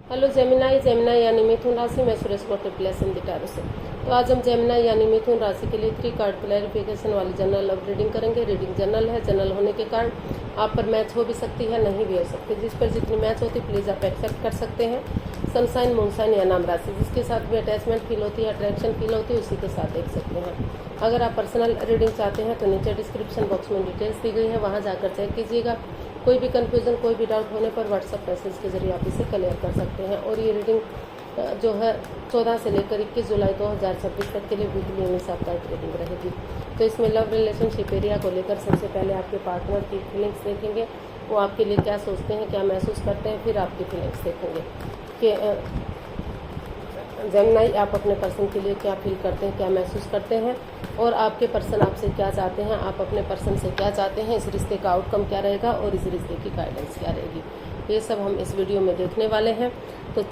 Hello Gemini यानी मिथुन राशि में सुरेश कोटे प्लेस इन टैरो से। तो आज हम जेमिनाई यानी मिथुन राशि के लिए 3 कार्ड क्लैरिफिकेशन वाली जनरल लव रीडिंग करेंगे। रीडिंग जनरल है, जनरल होने के कारण आप पर मैच हो भी सकती है, नहीं भी हो सकती। जिस पर जितनी मैच होती है प्लीज़ आप एक्सेप्ट कर सकते हैं। सनसाइन, मूनसाइन या नाम राशि जिसके साथ भी अटैचमेंट फील होती है, अट्रैक्शन फील होती है, उसी के साथ देख सकते हैं। अगर आप पर्सनल रीडिंग चाहते हैं तो नीचे डिस्क्रिप्शन बॉक्स में डिटेल्स दी गई है, वहाँ जाकर चेक कीजिएगा। कोई भी कन्फ्यूज़न, कोई भी डाउट होने पर व्हाट्सएप मैसेज के जरिए आप इसे क्लियर कर सकते हैं। और ये रीडिंग जो है 14 से लेकर 21 जुलाई 2026 तक के लिए वीकली यानी साप्ताहिक रीडिंग रहेगी। तो इसमें लव रिलेशनशिप एरिया को लेकर सबसे पहले आपके पार्टनर की फीलिंग्स देखेंगे, वो आपके लिए क्या सोचते हैं, क्या महसूस करते हैं। फिर आपकी फीलिंग्स देखेंगे कि जेमिनाई आप अपने पर्सन के लिए क्या फील करते हैं, क्या महसूस करते हैं, और आपके पर्सन आपसे क्या चाहते हैं, आप अपने पर्सन से क्या चाहते हैं, इस रिश्ते का आउटकम क्या रहेगा और इस रिश्ते की गाइडेंस क्या रहेगी। ये सब हम इस वीडियो में देखने वाले हैं। तो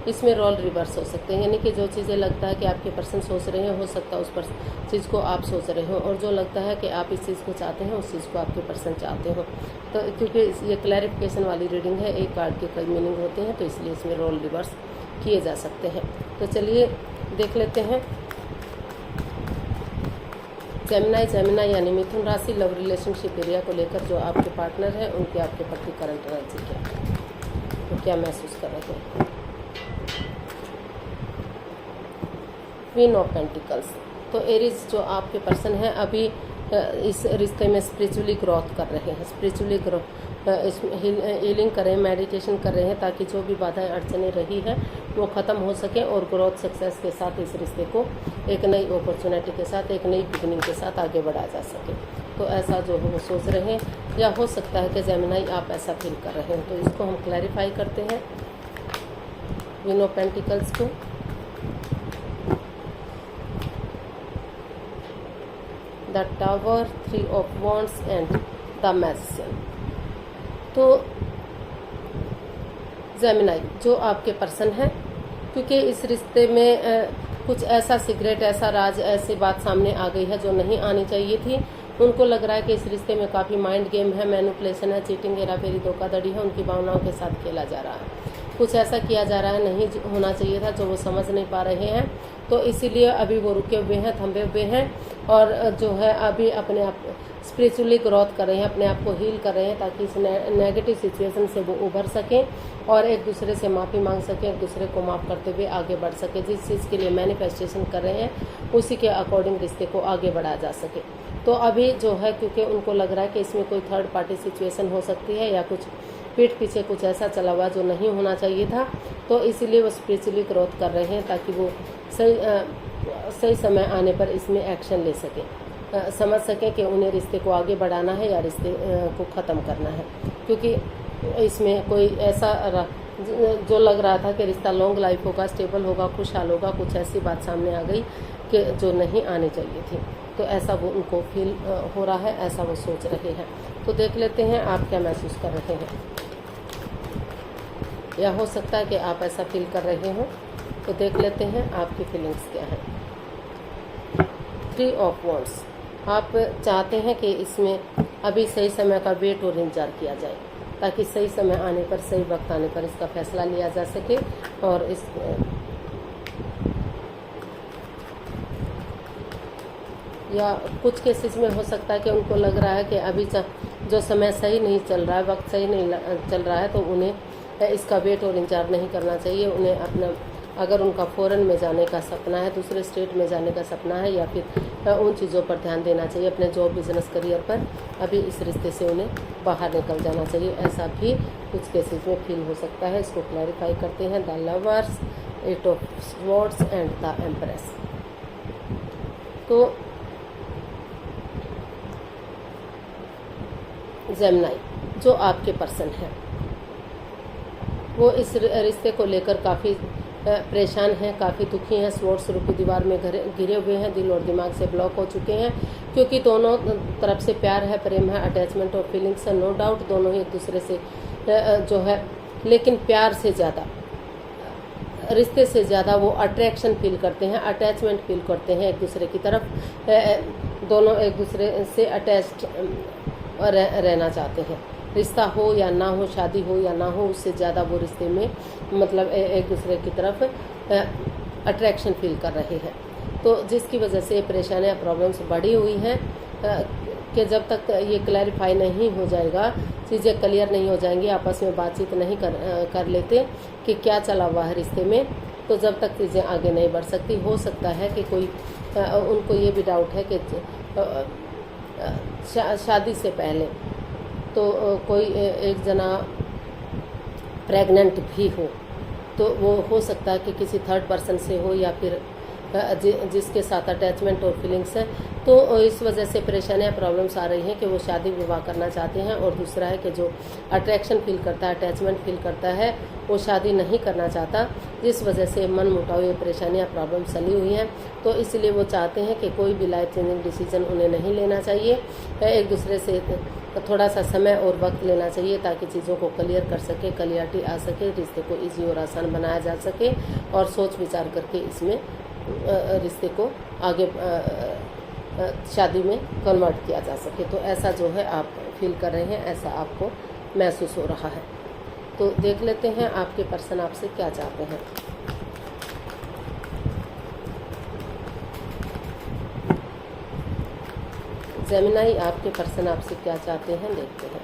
इसमें रोल रिवर्स हो सकते हैं, यानी कि जो चीज़ें लगता है कि आपके पर्सन सोच रहे हैं, हो सकता है उस पर चीज़ को आप सोच रहे हो, और जो लगता है कि आप इस चीज़ को चाहते हैं उस चीज़ को आपके पर्सन चाहते हो। तो क्योंकि ये क्लैरिफिकेशन वाली रीडिंग है, एक कार्ड के कई मीनिंग होते हैं, तो इसलिए इसमें रोल रिवर्स किए जा सकते हैं। तो चलिए देख लेते हैं। जेमिनाई यानी मिथुन राशि लव रिलेशनशिप एरिया को लेकर जो आपके पार्टनर है उनके आपके प्रति करंट एनर्जी क्या है, तो क्या महसूस कर रहे हैं। Queen of pentacles. तो एरीज जो आपके पर्सन है अभी इस रिश्ते में स्पिरिचुअली ग्रोथ कर रहे हैं, स्पिरिचुअली हीलिंग कर रहे हैं, मेडिटेशन कर रहे हैं, ताकि जो भी बाधाएं अड़चने रही है वो ख़त्म हो सके और ग्रोथ सक्सेस के साथ इस रिश्ते को एक नई अपॉर्चुनिटी के साथ, एक नई बिगिनिंग के साथ आगे बढ़ाया जा सके। तो ऐसा जो है वो सोच रहे हैं, या हो सकता है कि जेमिनाई आप ऐसा फील कर रहे हैं। तो इसको हम क्लैरिफाई करते हैं क्वीन ऑफ पेंटिकल्स को। The tower, 3 of wands and the magician. तो जेमिनाई जो आपके पर्सन है, क्योंकि इस रिश्ते में कुछ ऐसा सीक्रेट, ऐसा राज, ऐसी बात सामने आ गई है जो नहीं आनी चाहिए थी। उनको लग रहा है कि इस रिश्ते में काफ़ी माइंड गेम है, मैनिपुलेशन है, चीटिंग, हेराफेरी, धोखाधड़ी है, उनकी भावनाओं के साथ खेला जा रहा है। कुछ ऐसा किया जा रहा है नहीं होना चाहिए था, जो वो समझ नहीं पा रहे हैं। तो इसीलिए अभी वो रुके हुए हैं, थंबे हुए हैं, और जो है अभी अपने आप स्पिरिचुअली ग्रोथ कर रहे हैं, अपने आप को हील कर रहे हैं, ताकि इस नेगेटिव सिचुएशन से वो उभर सकें और एक दूसरे से माफ़ी मांग सकें, एक दूसरे को माफ़ करते हुए आगे बढ़ सके। जिस चीज़ के लिए मैनिफेस्टेशन कर रहे हैं उसी के अकॉर्डिंग रिश्ते को आगे बढ़ाया जा सके। तो अभी जो है, क्योंकि उनको लग रहा है कि इसमें कोई थर्ड पार्टी सिचुएशन हो सकती है, या कुछ पीठ पीछे कुछ ऐसा चला हुआ जो नहीं होना चाहिए था, तो इसीलिए वो स्पिरिचुअली ग्रोथ कर रहे हैं, ताकि वो सही समय आने पर इसमें एक्शन ले सकें, समझ सकें कि उन्हें रिश्ते को आगे बढ़ाना है या रिश्ते को ख़त्म करना है। क्योंकि इसमें कोई ऐसा जो लग रहा था कि रिश्ता लॉन्ग लाइफ होगा, स्टेबल होगा, खुशहाल होगा, कुछ ऐसी बात सामने आ गई कि जो नहीं आनी चाहिए थी। तो ऐसा वो उनको फील हो रहा है, ऐसा वो सोच रहे हैं। तो देख लेते हैं आप क्या महसूस कर रहे हैं, या हो सकता है कि आप ऐसा फील कर रहे हो। तो देख लेते हैं आपकी फीलिंग्स क्या है। 3 ऑफ वॉन्ड्स। आप चाहते हैं कि इसमें अभी सही समय का वेट और इंतजार किया जाए, ताकि सही समय आने पर, सही वक्त आने पर इसका फैसला लिया जा सके। और इस या कुछ केसेस में हो सकता है कि उनको लग रहा है कि अभी जो समय सही नहीं चल रहा है, वक्त सही नहीं चल रहा है, तो उन्हें इसका वेट और इंतजार नहीं करना चाहिए। उन्हें अपना, अगर उनका फॉरेन में जाने का सपना है, दूसरे स्टेट में जाने का सपना है, या फिर उन चीज़ों पर ध्यान देना चाहिए, अपने जॉब, बिजनेस, करियर पर, अभी इस रिश्ते से उन्हें बाहर निकल जाना चाहिए। ऐसा भी कुछ केसेस में फील हो सकता है। इसको क्लैरिफाई करते हैं। The lovers, 8 of swords and the empress. तो जेमिनाई जो आपके पर्सन है वो इस रिश्ते को लेकर काफ़ी परेशान हैं, काफ़ी दुखी हैं, स्वॉर्ड्स रूपी दीवार में घिरे हुए हैं, दिल और दिमाग से ब्लॉक हो चुके हैं, क्योंकि दोनों तरफ से प्यार है, प्रेम है, अटैचमेंट और फीलिंग्स है, नो डाउट दोनों ही एक दूसरे से जो है, लेकिन प्यार से ज़्यादा, रिश्ते से ज़्यादा वो अट्रैक्शन फील करते हैं, अटैचमेंट फील करते हैं एक दूसरे की तरफ। दोनों एक दूसरे से अटैच्ड रहना चाहते हैं। रिश्ता हो या ना हो, शादी हो या ना हो, उससे ज़्यादा वो रिश्ते में मतलब एक दूसरे की तरफ अट्रैक्शन फील कर रहे हैं। तो जिसकी वजह से परेशानियाँ, प्रॉब्लम्स बढ़ी हुई हैं कि जब तक ये क्लैरिफाई नहीं हो जाएगा, चीज़ें क्लियर नहीं हो जाएंगी, आपस में बातचीत नहीं कर लेते कि क्या चला हुआ है रिश्ते में, तो जब तक चीज़ें आगे नहीं बढ़ सकती। हो सकता है कि कोई उनको ये भी डाउट है कि शादी से पहले तो कोई एक जना प्रेग्नेंट भी हो, तो वो हो सकता है कि किसी थर्ड पर्सन से हो या फिर जिसके साथ अटैचमेंट और फीलिंग्स है। तो इस वजह से परेशानियाँ, प्रॉब्लम्स आ रही हैं कि वो शादी विवाह करना चाहते हैं। और दूसरा है कि जो अट्रैक्शन फील करता है, अटैचमेंट फील करता है, वो शादी नहीं करना चाहता, जिस वजह से मन मुटाव, ये परेशानियाँ, प्रॉब्लम्स चली हुई हैं। तो इसलिए वो चाहते हैं कि कोई भी लाइफ चेंजिंग डिसीजन उन्हें नहीं लेना चाहिए, एक दूसरे से थोड़ा सा समय और वक्त लेना चाहिए ताकि चीज़ों को क्लियर कर सके, क्लियरिटी आ सके, रिश्ते को ईजी और आसान बनाया जा सके और सोच विचार करके इसमें रिश्ते को आगे शादी में कन्वर्ट किया जा सके। तो ऐसा जो है आप फील कर रहे हैं, ऐसा आपको महसूस हो रहा है। तो देख लेते हैं आपके पर्सन आपसे क्या चाहते हैं। जेमिनाई, आपके पर्सन आपसे क्या चाहते हैं, देखते हैं।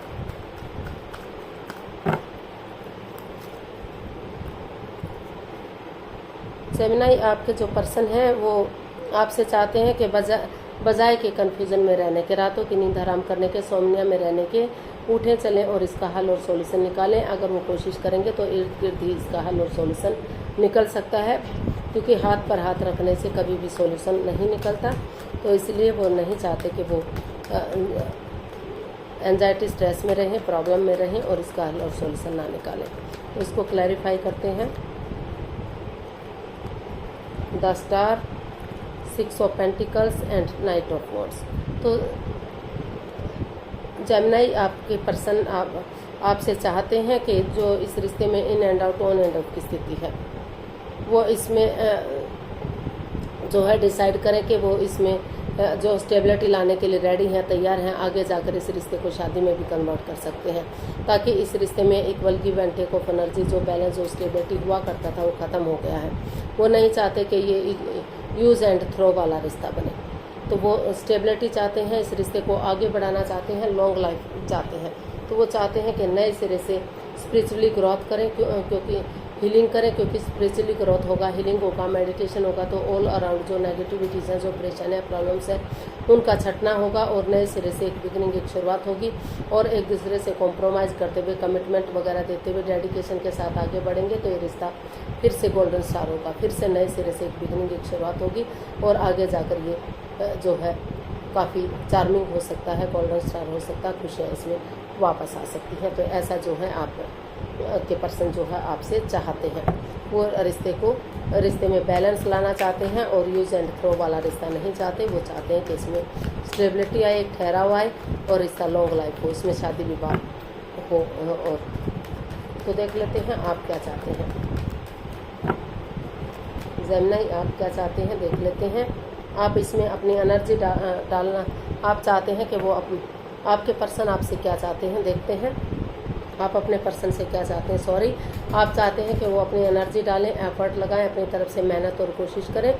जेमिनाई, आपके जो पर्सन हैं वो आपसे चाहते हैं कि बजाय के कन्फ्यूज़न में रहने के, रातों की नींद हराम करने के, सोमनिया में रहने के, उठें चलें और इसका हल और सॉल्यूशन निकालें। अगर वो कोशिश करेंगे तो इर्द गिर्द ही इसका हल और सॉल्यूशन निकल सकता है, क्योंकि हाथ पर हाथ रखने से कभी भी सॉल्यूशन नहीं निकलता। तो इसलिए वो नहीं चाहते कि वो एंजाइटी, स्ट्रेस में रहें, प्रॉब्लम में रहें और इसका हल और सॉल्यूशन ना निकालें। तो इसको क्लैरिफाई करते हैं। The star, 6 of pentacles and night of wands. तो जेमिनाई, आपके पर्सन आपसे चाहते हैं कि जो इस रिश्ते में in and out, on and out की स्थिति है, वो इसमें जो है डिसाइड करें कि वो इसमें जो स्टेबिलिटी लाने के लिए रेडी हैं, तैयार हैं, आगे जाकर इस रिश्ते को शादी में भी कन्वर्ट कर सकते हैं, ताकि इस रिश्ते में equal give and take of energy, जो बैलेंस, जो स्टेबिलिटी हुआ करता था, वो ख़त्म हो गया है। वो नहीं चाहते कि ये यूज़ एंड थ्रो वाला रिश्ता बने। तो वो स्टेबिलिटी चाहते हैं, इस रिश्ते को आगे बढ़ाना चाहते हैं, लॉन्ग लाइफ चाहते हैं। तो वो चाहते हैं कि नए सिरे से स्पिरिचुअली ग्रोथ करें, क्योंकि हीलिंग करें, क्योंकि स्पिरिचुअली ग्रोथ होगा, हीलिंग होगा, मेडिटेशन होगा, तो ऑल अराउंड जो नेगेटिविटीज़ हैं, जो परेशानियाँ, प्रॉब्लम्स हैं, उनका छटना होगा और नए सिरे से एक बिगिनिंग, एक शुरुआत होगी। और एक दूसरे से कॉम्प्रोमाइज़ करते हुए, कमिटमेंट वगैरह देते हुए, डेडिकेशन के साथ आगे बढ़ेंगे तो ये रिश्ता फिर से गोल्डन स्टार होगा, फिर से नए सिरे से एक बिगिनिंग, एक शुरुआत होगी और आगे जाकर ये जो है काफ़ी चार्मिंग हो सकता है, गोल्डन स्टार हो सकता है, खुशियाँ इसमें वापस आ सकती हैं। तो ऐसा जो है आप के पर्सन जो है आपसे चाहते हैं, वो रिश्ते में बैलेंस लाना चाहते हैं और यूज़ एंड थ्रो वाला रिश्ता नहीं चाहते। वो चाहते हैं कि इसमें स्टेबिलिटी आए, एक ठहराव आए और रिश्ता लॉन्ग लाइफ हो, इसमें शादी विवाह हो। और तो देख लेते हैं आप क्या चाहते हैं। जेमिनाई, आप क्या चाहते हैं, देख लेते हैं। आप इसमें अपनी एनर्जी डालना आप चाहते हैं कि वो आपके पर्सन आपसे क्या चाहते हैं, देखते हैं आप अपने पर्सन से क्या चाहते हैं। आप चाहते हैं कि वो अपनी एनर्जी डालें, एफर्ट लगाएं, अपनी तरफ से मेहनत और कोशिश करें,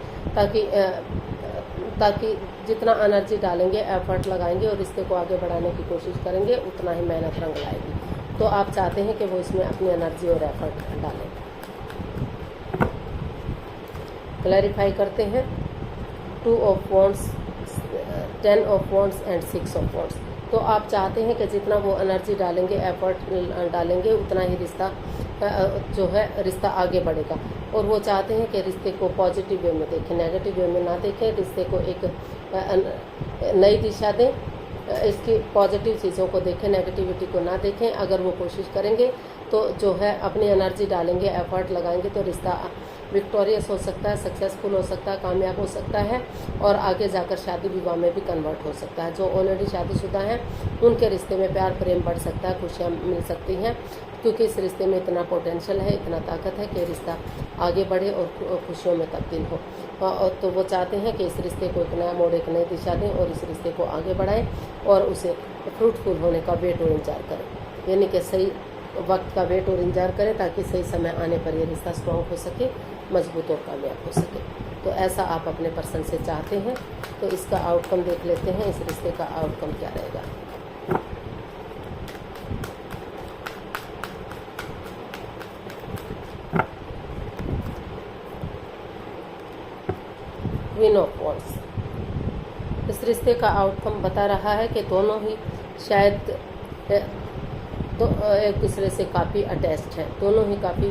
ताकि जितना एनर्जी डालेंगे, एफर्ट लगाएंगे और रिश्ते को आगे बढ़ाने की कोशिश करेंगे, उतना ही मेहनत रंग लाएगी। तो आप चाहते हैं कि वो इसमें अपनी एनर्जी और एफर्ट डालें। क्लैरिफाई करते हैं। 2 of wands, 10 of wands and 6 of wands. तो आप चाहते हैं कि जितना वो एनर्जी डालेंगे, एफर्ट डालेंगे, उतना ही रिश्ता जो है रिश्ता आगे बढ़ेगा। और वो चाहते हैं कि रिश्ते को पॉजिटिव वे में देखें, नेगेटिव वे में ना देखें, रिश्ते को एक नई दिशा दें, इसकी पॉजिटिव चीज़ों को देखें, नेगेटिविटी को ना देखें। अगर वो कोशिश करेंगे तो जो है अपनी एनर्जी डालेंगे, एफर्ट लगाएंगे तो रिश्ता विक्टोरियस हो सकता है, सक्सेसफुल हो सकता है, कामयाब हो सकता है और आगे जाकर शादी विवाह में भी कन्वर्ट हो सकता है। जो ऑलरेडी शादीशुदा हैं उनके रिश्ते में प्यार प्रेम बढ़ सकता है, खुशियाँ मिल सकती हैं, क्योंकि इस रिश्ते में इतना पोटेंशियल है, इतना ताकत है कि रिश्ता आगे बढ़े और खुशियों में तब्दील हो। और तो वो चाहते हैं कि इस रिश्ते को एक नया मोड़, एक नई दिशा दें और इस रिश्ते को आगे बढ़ाएं और उसे फ्रूटफुल होने का वेट और इंतजार करें। यानी कि सही वक्त का वेट और इंतजार करें ताकि सही समय आने पर ये रिश्ता स्ट्रॉन्ग हो सके, मजबूत और कामयाब हो सके। तो ऐसा आप अपने पर्सन से चाहते हैं, तो इसका आउटकम देख लेते हैं, इस रिश्ते का आउटकम क्या रहेगा। क्वीन ऑफ वॉन्ड्स, इस रिश्ते का आउटकम बता रहा है कि दोनों ही शायद तो एक दूसरे से काफ़ी अटैच्ड है, दोनों ही काफ़ी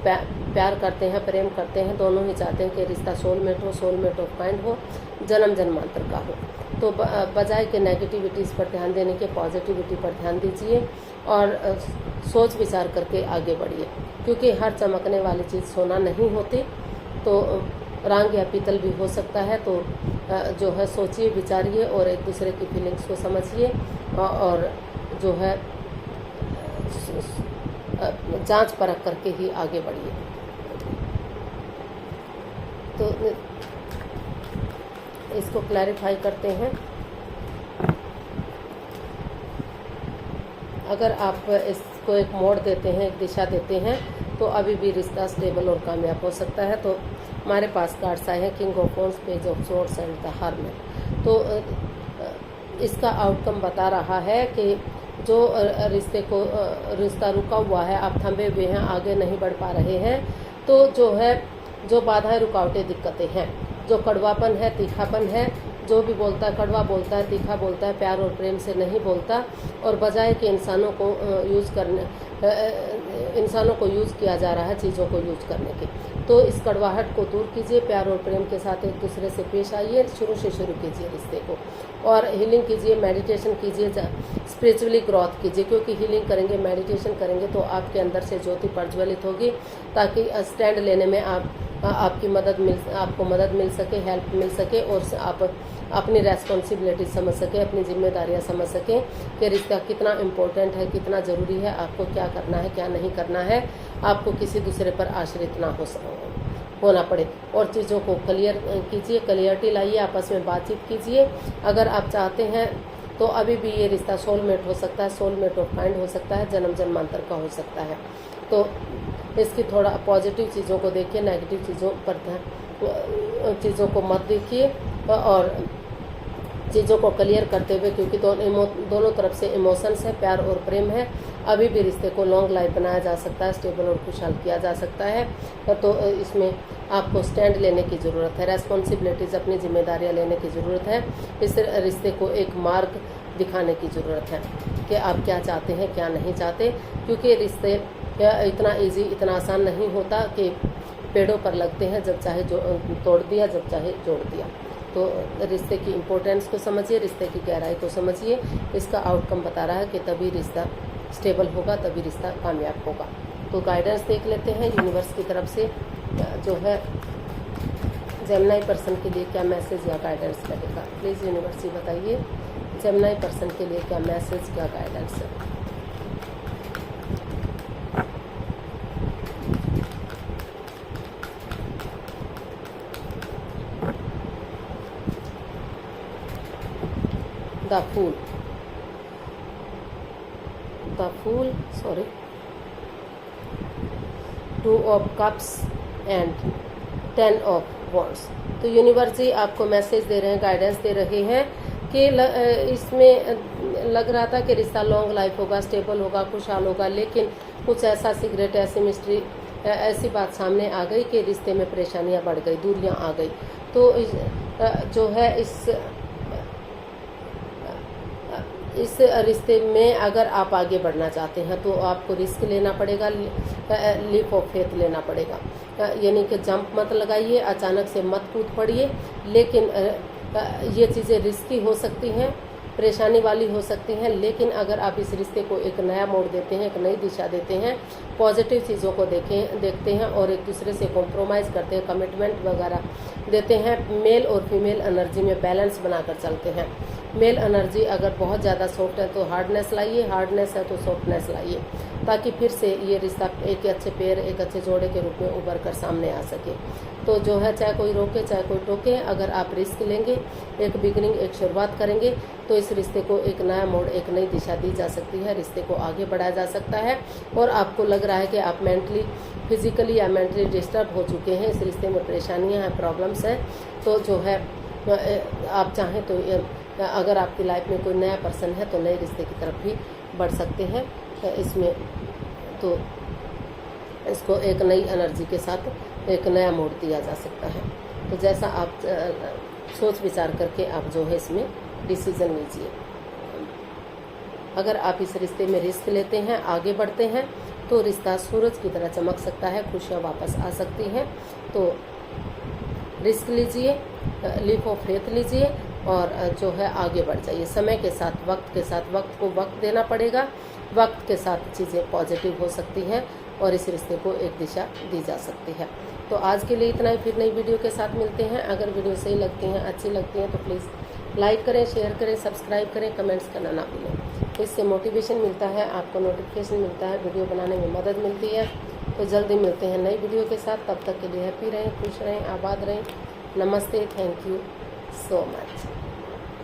प्यार करते हैं, प्रेम करते हैं, दोनों ही चाहते हैं कि रिश्ता सोलमेट हो, सोलमेट ऑफ काइंड हो, जन्म जन्मांतर का हो। तो बजाय के नेगेटिविटीज़ पर ध्यान देने के पॉजिटिविटी पर ध्यान दीजिए और सोच विचार करके आगे बढ़िए, क्योंकि हर चमकने वाली चीज़ सोना नहीं होती, तो रांग या पीतल भी हो सकता है। तो जो है सोचिए, विचारिए और एक दूसरे की फीलिंग्स को समझिए और जो है जांच परख करके ही आगे बढ़िए। तो इसको क्लैरिफाई करते हैं। अगर आप इसको एक मोड़ देते हैं, एक दिशा देते हैं, तो अभी भी रिश्ता स्टेबल और कामयाब हो सकता है। तो हमारे पास कार्ड्स आए हैं king of wands, page of swords and the hermit. तो इसका आउटकम बता रहा है कि जो रिश्ता रुका हुआ है, आप थंबे हुए हैं, आगे नहीं बढ़ पा रहे हैं, तो जो बाधाएं, रुकावटें, दिक्कतें हैं, जो कड़वापन है, तीखापन है, जो भी बोलता है, कड़वा बोलता है, तीखा बोलता है, प्यार और प्रेम से नहीं बोलता, और बजाय कि इंसानों को यूज़ किया जा रहा है चीज़ों को यूज़ करने के। तो इस कड़वाहट को दूर कीजिए, प्यार और प्रेम के साथ एक दूसरे से पेश आइए, शुरू कीजिए रिश्ते को और हीलिंग कीजिए, मेडिटेशन कीजिए, स्पिरिचुअली ग्रोथ कीजिए, क्योंकि हीलिंग करेंगे, मेडिटेशन करेंगे तो आपके अंदर से ज्योति प्रज्वलित होगी, ताकि स्टैंड लेने में आपको मदद मिल सके, हेल्प मिल सके और आप अपनी रेस्पॉन्सिबिलिटी समझ सके, अपनी जिम्मेदारियां समझ सकें कि रिश्ता कितना इम्पोर्टेंट है, कितना ज़रूरी है, आपको क्या करना है, क्या नहीं करना है, आपको किसी दूसरे पर आश्रित ना होना पड़े। और चीज़ों को क्लियर कीजिए, क्लियरिटी लाइए, आपस में बातचीत कीजिए। अगर आप चाहते हैं तो अभी भी ये रिश्ता सोलमेट हो सकता है, सोलमेट ऑफ काइंड हो सकता है, जन्म जन्मांतर का हो सकता है। तो इसकी थोड़ा पॉजिटिव चीज़ों को देखिए, नेगेटिव चीज़ों पर चीज़ों को मत देखिए और चीज़ों को क्लियर करते हुए, क्योंकि दोनों तरफ से इमोशंस है, प्यार और प्रेम है, अभी भी रिश्ते को लॉन्ग लाइफ बनाया जा सकता है, स्टेबल और खुशहाल किया जा सकता है। तो इसमें आपको स्टैंड लेने की ज़रूरत है, रेस्पॉन्सिबिलिटीज़, अपनी जिम्मेदारियां लेने की ज़रूरत है। इस रिश्ते को एक मार्ग दिखाने की ज़रूरत है कि आप क्या चाहते हैं, क्या नहीं चाहते, क्योंकि रिश्ते इतना ईजी, इतना आसान नहीं होता कि पेड़ों पर लगते हैं, जब चाहे तोड़ दिया, जब चाहे जोड़ दिया। तो रिश्ते की इम्पोर्टेंस को समझिए, रिश्ते की गहराई को समझिए। इसका आउटकम बता रहा है कि तभी रिश्ता स्टेबल होगा, तभी रिश्ता कामयाब होगा। तो गाइडेंस देख लेते हैं यूनिवर्स की तरफ से, जो है जेमिनी पर्सन के लिए क्या मैसेज या गाइडेंस लगेगा। प्लीज़ यूनिवर्स ही बताइए जेमिनी पर्सन के लिए क्या मैसेज, क्या गाइडेंस है। The Fool, sorry, 2 of Cups and 10 of Wands। तो यूनिवर्स जी आपको मैसेज दे रहे हैं, गाइडेंस दे रहे हैं कि इसमें लग रहा था कि रिश्ता लॉन्ग लाइफ होगा, स्टेबल होगा, खुशहाल होगा, लेकिन कुछ ऐसा सीक्रेट, ऐसी मिस्ट्री, ऐसी बात सामने आ गई कि रिश्ते में परेशानियां बढ़ गई, दूरियां आ गई। तो जो है इस रिश्ते में अगर आप आगे बढ़ना चाहते हैं तो आपको रिस्क लेना पड़ेगा, लीप ऑफ फेथ लेना पड़ेगा, यानी कि जंप मत लगाइए, अचानक से मत कूद पड़िए। लेकिन ये चीज़ें रिस्की हो सकती हैं, परेशानी वाली हो सकती हैं, लेकिन अगर आप इस रिश्ते को एक नया मोड़ देते हैं, एक नई दिशा देते हैं, पॉजिटिव चीज़ों को देखते हैं और एक दूसरे से कॉम्प्रोमाइज़ करते हैं, कमिटमेंट वगैरह देते हैं, मेल और फीमेल एनर्जी में बैलेंस बनाकर चलते हैं, मेल एनर्जी अगर बहुत ज़्यादा सॉफ्ट है तो हार्डनेस लाइए, हार्डनेस है तो सॉफ्टनेस लाइए, ताकि फिर से ये रिश्ता एक अच्छे पेयर, एक अच्छे जोड़े के रूप में उभर कर सामने आ सके। तो जो है, चाहे कोई रोके चाहे कोई टोके, अगर आप रिस्क लेंगे, एक बिगनिंग, एक शुरुआत करेंगे, तो इस रिश्ते को एक नया मोड़, एक नई दिशा दी जा सकती है, रिश्ते को आगे बढ़ाया जा सकता है। और आपको लग रहा है कि आप मेंटली, फिजिकली या मेंटली डिस्टर्ब हो चुके हैं, इस रिश्ते में परेशानियां हैं, प्रॉब्लम्स हैं, तो जो है आप चाहें तो अगर आपकी लाइफ में कोई नया पर्सन है तो नए रिश्ते की तरफ भी बढ़ सकते हैं। इसमें तो इसको एक नई एनर्जी के साथ एक नया मोड़ दिया जा सकता है। तो जैसा आप सोच विचार करके आप जो है इसमें डिसीजन लीजिए। अगर आप इस रिश्ते में रिस्क लेते हैं, आगे बढ़ते हैं, तो रिश्ता सूरज की तरह चमक सकता है, खुशियाँ वापस आ सकती हैं। तो रिस्क लीजिए, लीप ऑफ फेथ लीजिए और जो है आगे बढ़ जाइए। समय के साथ, वक्त के साथ, वक्त को वक्त देना पड़ेगा, वक्त के साथ चीज़ें पॉजिटिव हो सकती हैं और इस रिश्ते को एक दिशा दी जा सकती है। तो आज के लिए इतना ही, फिर नई वीडियो के साथ मिलते हैं। अगर वीडियो सही लगती हैं, अच्छी लगती हैं तो प्लीज़ लाइक करें, शेयर करें, सब्सक्राइब करें, कमेंट्स करना ना भूलें। इससे मोटिवेशन मिलता है, आपको नोटिफिकेशन मिलता है, वीडियो बनाने में मदद मिलती है। तो जल्दी मिलते हैं नई वीडियो के साथ, तब तक के लिए हैप्पी रहें, खुश रहें, आबाद रहें। नमस्ते, थैंक यू सो मच।